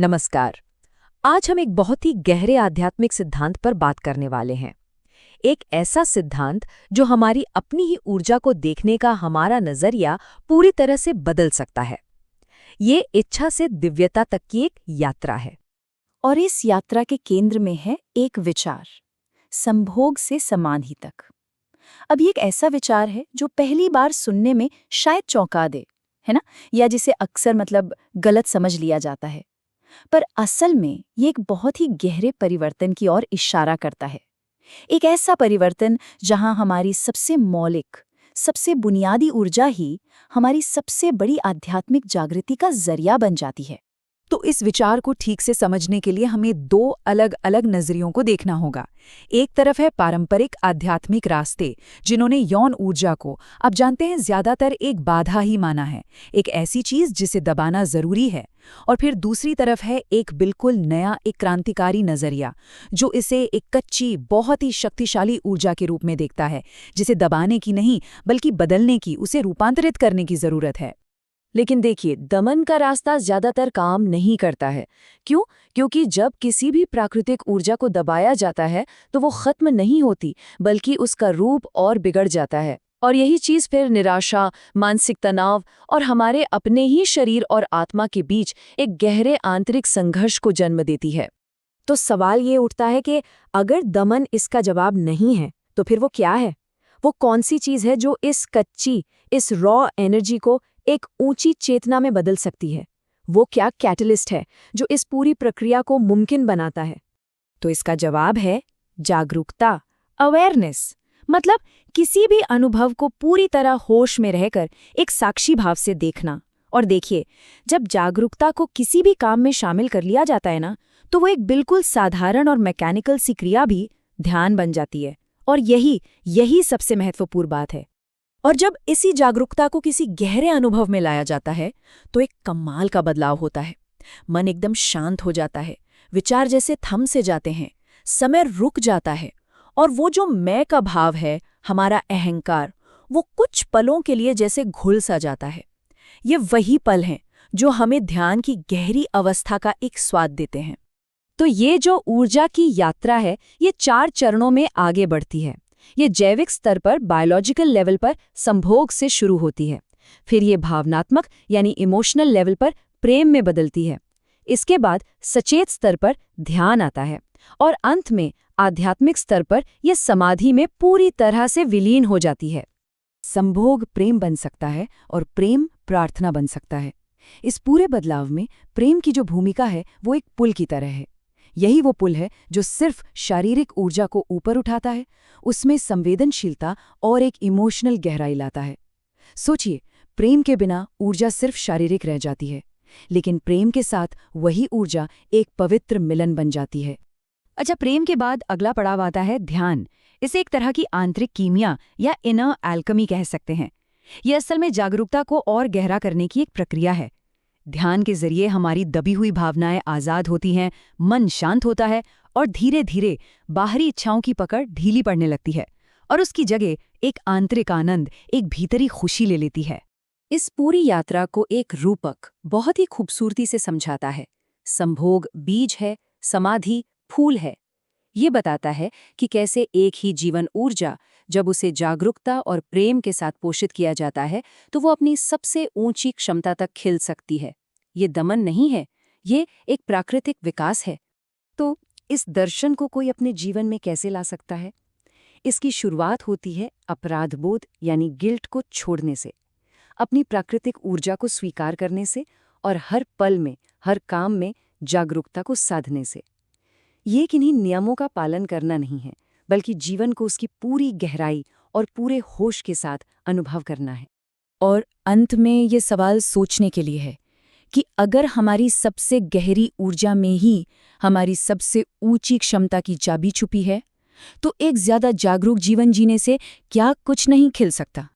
नमस्कार। आज हम एक बहुत ही गहरे आध्यात्मिक सिद्धांत पर बात करने वाले हैं। एक ऐसा सिद्धांत जो हमारी अपनी ही ऊर्जा को देखने का हमारा नजरिया पूरी तरह से बदल सकता है। ये इच्छा से दिव्यता तक की एक यात्रा है। और इस यात्रा के केंद्र में है एक विचार, संभोग से समाधि तक। अब ये एक ऐसा विचार है जो पहली बार सुनने में शायद चौंका दे, है ना, या जिसे अक्सर गलत समझ लिया जाता है। पर असल में ये एक बहुत ही गहरे परिवर्तन की ओर इशारा करता है। एक ऐसा परिवर्तन जहां हमारी सबसे मौलिक, सबसे बुनियादी ऊर्जा ही हमारी सबसे बड़ी आध्यात्मिक जागृति का जरिया बन जाती है। तो इस विचार को ठीक से समझने के लिए हमें दो अलग अलग नजरियों को देखना होगा। एक तरफ है पारंपरिक आध्यात्मिक रास्ते, जिन्होंने यौन ऊर्जा को, आप जानते हैं, ज्यादातर एक बाधा ही माना है, एक ऐसी चीज जिसे दबाना जरूरी है। और फिर दूसरी तरफ है एक बिल्कुल नया, एक क्रांतिकारी नजरिया, जो इसे एक कच्ची, बहुत ही शक्तिशाली ऊर्जा के रूप में देखता है, जिसे दबाने की नहीं बल्कि बदलने की, उसे रूपांतरित करने की जरूरत है। लेकिन देखिए, दमन का रास्ता ज्यादातर काम नहीं करता है। क्यों? क्योंकि जब किसी भी प्राकृतिक ऊर्जा को दबाया जाता है तो वो खत्म नहीं होती, बल्कि उसका रूप और बिगड़ जाता है। और यही चीज फिर निराशा, मानसिक तनाव और हमारे अपने ही शरीर और आत्मा के बीच एक गहरे आंतरिक संघर्ष को जन्म देती है। तो सवाल ये उठता है कि अगर दमन इसका जवाब नहीं है, तो फिर वो क्या है? वो कौन सी चीज है जो इस कच्ची, इस रॉ एनर्जी को एक ऊंची चेतना में बदल सकती है? वो क्या कैटलिस्ट है जो इस पूरी प्रक्रिया को मुमकिन बनाता है? तो इसका जवाब है जागरूकता, अवेयरनेस। मतलब किसी भी अनुभव को पूरी तरह होश में रहकर एक साक्षी भाव से देखना। और देखिए, जब जागरूकता को किसी भी काम में शामिल कर लिया जाता है ना, तो वो एक बिल्कुल साधारण और मैकेनिकल सी क्रिया भी ध्यान बन जाती है। और यही सबसे महत्वपूर्ण बात है। और जब इसी जागरूकता को किसी गहरे अनुभव में लाया जाता है तो एक कमाल का बदलाव होता है। मन एकदम शांत हो जाता है, विचार जैसे थम से जाते हैं, समय रुक जाता है, और वो जो मैं का भाव है, हमारा अहंकार, वो कुछ पलों के लिए जैसे घुल सा जाता है। ये वही पल हैं जो हमें ध्यान की गहरी अवस्था का एक स्वाद देते हैं। तो ये जो ऊर्जा की यात्रा है, ये 4 चरणों में आगे बढ़ती है। ये जैविक स्तर पर, बायोलॉजिकल लेवल पर संभोग से शुरू होती है। फिर ये भावनात्मक यानी इमोशनल लेवल पर प्रेम में बदलती है। इसके बाद सचेत स्तर पर ध्यान आता है, और अंत में आध्यात्मिक स्तर पर यह समाधि में पूरी तरह से विलीन हो जाती है। संभोग प्रेम बन सकता है और प्रेम प्रार्थना बन सकता है। इस पूरे बदलाव में प्रेम की जो भूमिका है वो एक पुल की तरह है। यही वो पुल है जो सिर्फ शारीरिक ऊर्जा को ऊपर उठाता है, उसमें संवेदनशीलता और एक इमोशनल गहराई लाता है। सोचिए, प्रेम के बिना ऊर्जा सिर्फ शारीरिक रह जाती है, लेकिन प्रेम के साथ वही ऊर्जा एक पवित्र मिलन बन जाती है। अच्छा, प्रेम के बाद अगला पड़ाव आता है ध्यान। इसे एक तरह की आंतरिक कीमिया या इनर एल्केमी कह सकते हैं। यह असल में जागरूकता को और गहरा करने की एक प्रक्रिया है। ध्यान के जरिए हमारी दबी हुई भावनाएं आजाद होती हैं, मन शांत होता है, और धीरे धीरे बाहरी इच्छाओं की पकड़ ढीली पड़ने लगती है, और उसकी जगह एक आंतरिक आनंद, एक भीतरी खुशी ले लेती है। इस पूरी यात्रा को एक रूपक बहुत ही खूबसूरती से समझाता है। संभोग बीज है, समाधि फूल है। ये बताता है कि कैसे एक ही जीवन ऊर्जा, जब उसे जागरूकता और प्रेम के साथ पोषित किया जाता है, तो वो अपनी सबसे ऊंची क्षमता तक खिल सकती है। ये दमन नहीं है, ये एक प्राकृतिक विकास है। तो इस दर्शन को कोई अपने जीवन में कैसे ला सकता है? इसकी शुरुआत होती है अपराधबोध यानी गिल्ट को छोड़ने से, अपनी प्राकृतिक ऊर्जा को स्वीकार करने से, और हर पल में, हर काम में जागरूकता को साधने से। ये किन्हीं नियमों का पालन करना नहीं है, बल्कि जीवन को उसकी पूरी गहराई और पूरे होश के साथ अनुभव करना है। और अंत में ये सवाल सोचने के लिए है कि अगर हमारी सबसे गहरी ऊर्जा में ही हमारी सबसे ऊंची क्षमता की चाबी छुपी है, तो एक ज्यादा जागरूक जीवन जीने से क्या कुछ नहीं खिल सकता।